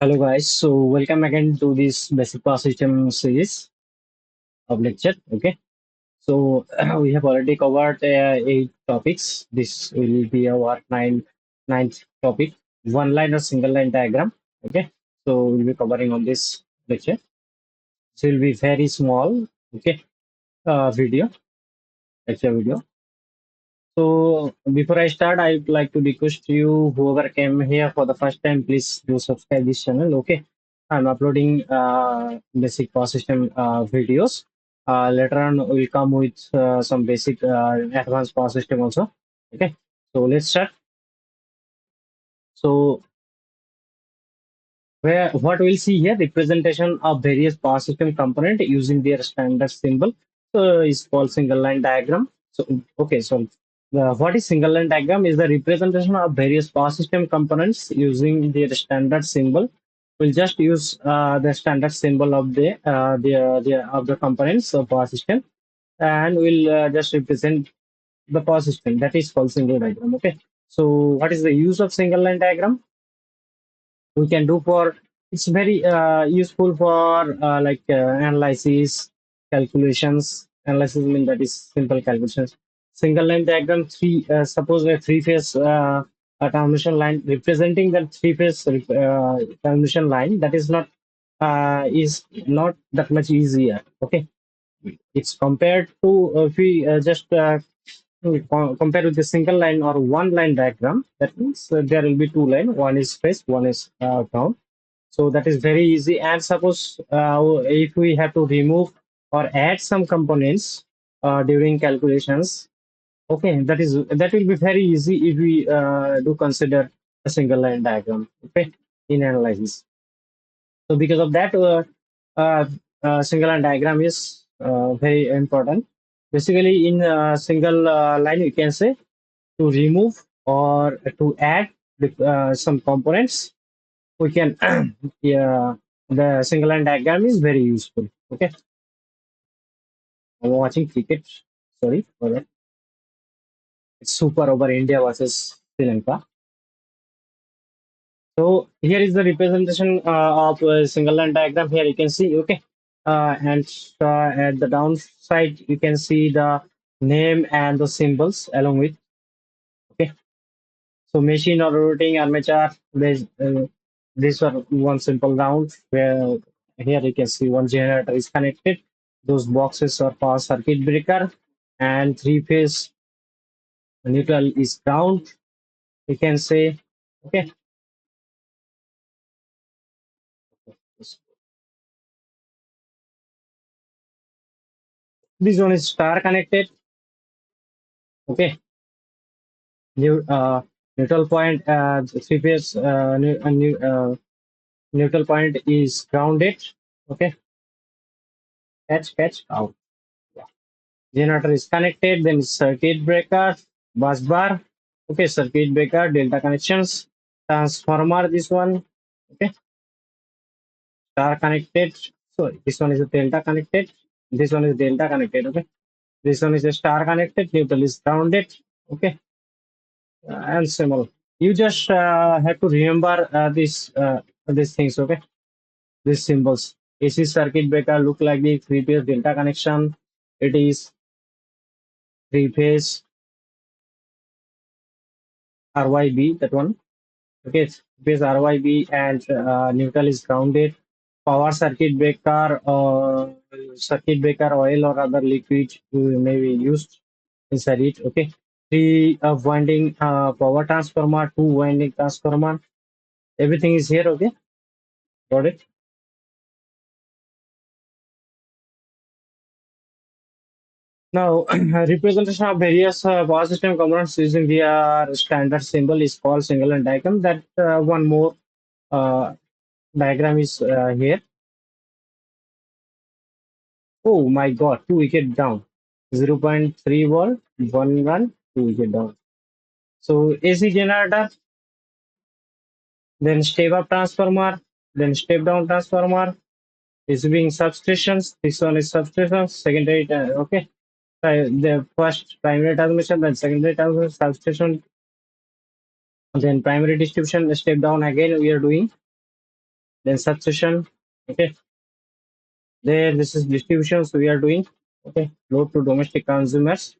Hello guys, so welcome again to this basic power system series of lecture. Okay, so we have already covered 8 topics. This will be our ninth topic, one line or single line diagram. Okay, so we'll be covering on this lecture. So it will be very small. Okay, video lecture video. So before I start, I'd like to request you, whoever came here for the first time, please do subscribe this channel. Okay, I'm uploading basic power system videos. Later on, we'll come with some basic advanced power system also. Okay, so let's start. So where what we'll see here, representation of various power system component using their standard symbol. So is called single line diagram. So okay, so what is single line diagram is the representation of various power system components using their standard symbol. We'll just use the standard symbol of the components of power system, and we'll just represent the power system. That is called single diagram. Okay. So what is the use of single line diagram? We can do for, it's very useful for analysis, calculations. Analysis mean that is simple calculations. Single line diagram, suppose a three phase a transmission line representing the three phase transmission line, that is not that much easier. Okay, it's compared to if we just compare with the single line or one line diagram. That means there will be two line, one is phase, one is ground. So that is very easy. And suppose if we have to remove or add some components during calculations, okay, that will be very easy if we do consider a single line diagram. Okay, in analysis. So because of that, uh, single line diagram is very important. Basically, in a single line, you can say to remove or to add some components, we can yeah, the single line diagram is very useful. Okay, I'm watching cricket. Sorry for that. It's super over India versus Sri Lanka. So here is the representation of a single line diagram. Here you can see. Okay, and at the downside you can see the name and the symbols along with. Okay, so machine or rotating armature. These are one simple round where here you can see one generator is connected. Those boxes are power circuit breaker, and three phase neutral is ground. You can say, okay. This one is star connected. Okay, neutral point. Three phase neutral point is grounded. Okay, catch out. Generator is connected, then circuit breaker, bus bar. Okay, circuit breaker, delta connections, transformer, this one. Okay, star connected. So this one is a delta connected. This one is delta connected. Okay, this one is a star connected. Neutral is grounded. Okay, and similar. You just have to remember these things. Okay, these symbols. AC circuit breaker look like the three phase delta connection. It is three phase RYB, that one. Okay, phase RYB, and neutral is grounded. Power circuit breaker oil or other liquid may be used inside it. Okay, three winding power transformer, two winding transformer. Everything is here. Okay, got it. Now, representation of various power system components using their standard symbol is called single line diagram. That one more uh, diagram is here. Oh my God, 2 wicket down. 0.3 volt, 1 run, 2 wicket down. So AC generator, then step up transformer, then step down transformer. Is being substations. This one is substation. Secondary, okay. The first primary transmission, then secondary transmission, substation, then primary distribution. Step down again. We are doing. then succession. Okay, there this is distributions we are doing. Okay, load to domestic consumers.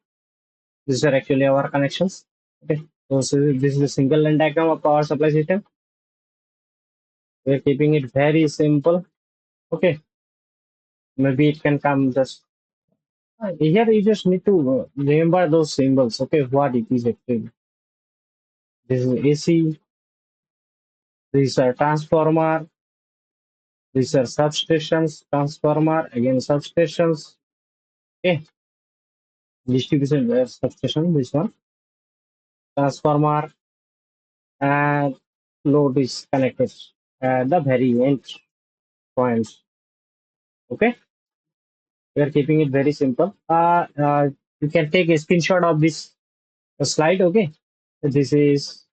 These are actually our connections. Okay, so this is a single line diagram of power supply system. We are keeping it very simple. Okay, maybe it can come just here. You just need to remember those symbols. Okay, what it is actually. This is AC. These are transformer. These are substations. Transformer again substations. Okay, distribution substation. This one transformer and load is connected at the very end points. Okay, we are keeping it very simple. You can take a screenshot of this slide. Okay, this is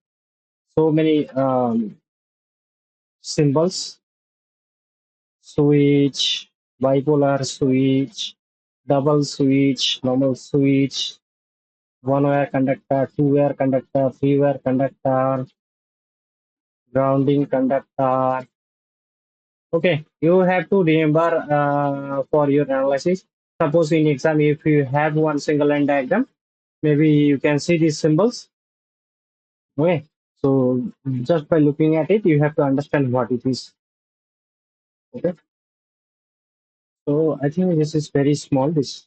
so many symbols: switch, bipolar switch, double switch, normal switch, one wire conductor, two wire conductor, three wire conductor, grounding conductor. Okay, you have to remember for your analysis. Suppose in exam, if you have one single line diagram, maybe you can see these symbols. Okay, so just by looking at it, you have to understand what it is. Okay, so I think this is very small. This,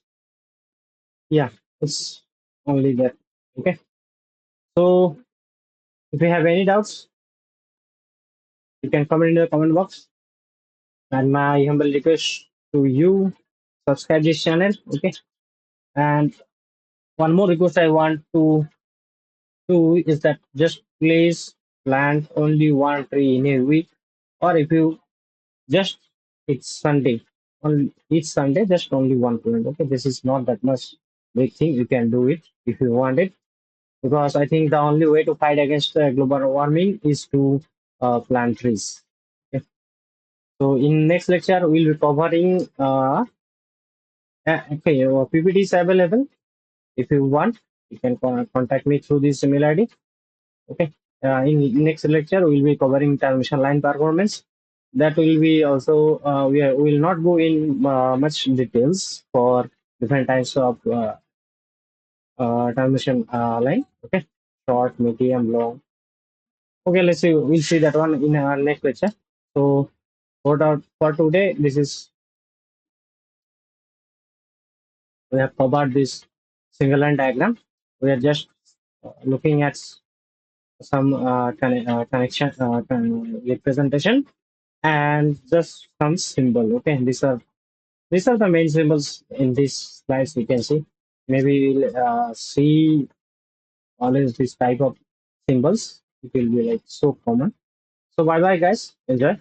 yeah, it's only that. Okay, so if you have any doubts, you can comment in the comment box. And my humble request to you, subscribe this channel. Okay, and one more request I want to do is that just please plant only one tree in a week, or if you just it's Sunday, on each Sunday, just only one plant. Okay, this is not that much big thing. You can do it if you want it, because I think the only way to fight against global warming is to plant trees. Okay. So in next lecture we'll be covering okay, PPT is available. If you want, you can contact me through this email ID. Okay. In next lecture, we'll be covering transmission line performance. That will be also we will not go in much details for different types of transmission line. Okay, short, medium, long. Okay, let's see. We'll see that one in our next lecture. So for today, this is we have covered this single line diagram. We are just looking at some connection representation and just some symbol. Okay, these are the main symbols in these slides. You can see, maybe we'll see always this type of symbols. It will be like so common. So bye bye guys, enjoy.